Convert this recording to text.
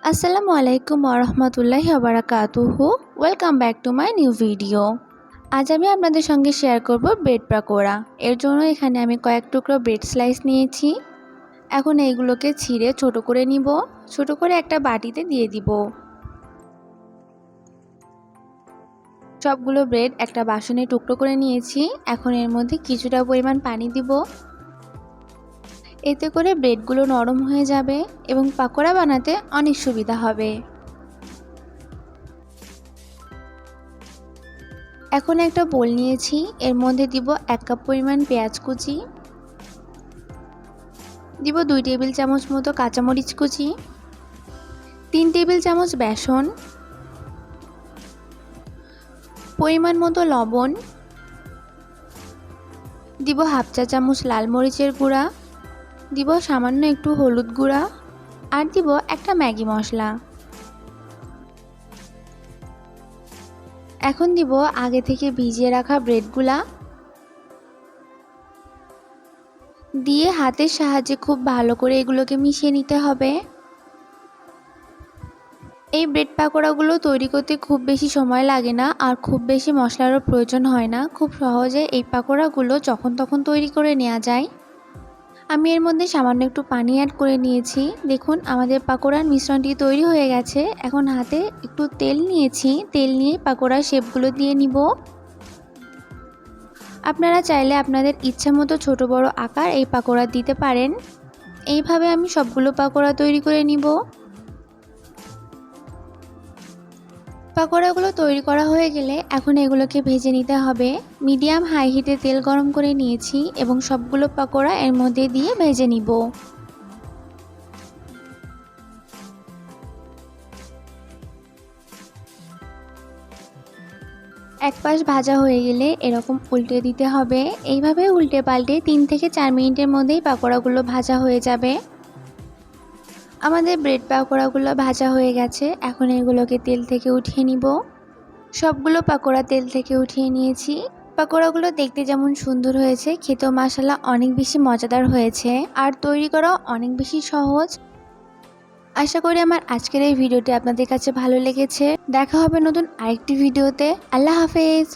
আসসালামু আলাইকুম ওরহমতুল্লাহি ওবারাকাতুহু। Welcome back to my new video. আজ আমি আপনাদের সঙ্গে শেয়ার করব ব্রেড পাকোড়া। এর জন্য এখানে আমি কয়েক টুকরো ব্রেড স্লাইস নিয়েছি। এখন এইগুলোকে ছিঁড়ে ছোট করে নিব। ছোট করে একটা বাটিতে দিয়ে দিব। সবগুলো ব্রেড একটা বাসনে টুকরো করে নিয়েছি। এখন এর মধ্যে কিছুটা পরিমাণ পানি দিব। এতে করে ব্রেডগুলো নরম হয়ে যাবে এবং পাকোড়া বানাতে অনেক সুবিধা হবে। এখন একটা বোল নিয়েছি, এর মধ্যে দিব 1 কাপ পরিমাণ পেঁয়াজ কুচি, দিব 2 টেবিল চামচ মতো কাঁচামরিচ কুচি, 3 টেবিল চামচ বেসন, পরিমাণ মতো লবণ, দিব হাফ চা চামচ লাল মরিচের গুঁড়া, দিব সামান্য একটু হলুদ গুঁড়া আর দিব একটা ম্যাগি মশলা। এখন দিব আগে থেকে ভিজিয়ে রাখা ব্রেডগুলা, দিয়ে হাতের সাহায্যে খুব ভালো করে এগুলোকে মিশিয়ে নিতে হবে। এই ব্রেড পাকোড়াগুলো তৈরি করতে খুব বেশি সময় লাগে না আর খুব বেশি মশলারও প্রয়োজন হয় না। খুব সহজে এই পাকোড়াগুলো যখন তখন তৈরি করে নেওয়া যায়। আমি এর মধ্যে সামান্য একটু পানি অ্যাড করে নিয়েছি। দেখুন আমাদের পাকোড়ার মিশ্রণটি তৈরি হয়ে গেছে। এখন হাতে একটু তেল নিয়েছি, তেল নিয়ে পাকোড়ার শেপগুলো দিয়ে নিব। আপনারা চাইলে আপনাদের ইচ্ছা মতো ছোট বড় আকার এই পাকোড়া দিতে পারেন। এইভাবে আমি সবগুলো পাকোড়া তৈরি করে নিব। পাকোড়াগুলো তৈরি করা হয়ে গেলে এখন এগুলোকে ভেজে নিতে হবে। মিডিয়াম হাই হিটে তেল গরম করে নিয়েছি এবং সবগুলো পাকোড়া এর মধ্যে দিয়ে ভেজে নিব। এক পাশ ভাজা হয়ে গেলে এরকম উল্টে দিতে হবে। এইভাবে উল্টে পাল্টে 3 থেকে 4 মিনিটের মধ্যেই পাকোড়াগুলো ভাজা হয়ে যাবে। আমাদের ব্রেড পাকোড়াগুলো ভাজা হয়ে গেছে। এখন এগুলোকে তেল থেকে উঠিয়ে নিব। সবগুলো পাকোড়া তেল থেকে উঠিয়ে নিয়েছি। পাকোড়াগুলো দেখতে যেমন সুন্দর হয়েছে, খেতেও মাশাআল্লাহ অনেক বেশি মজাদার হয়েছে আর তৈরি করাও অনেক বেশি সহজ। আশা করি আমার আজকের এই ভিডিওটি আপনাদের কাছে ভালো লেগেছে। দেখা হবে নতুন আরেকটি ভিডিওতে। আল্লাহ হাফেজ।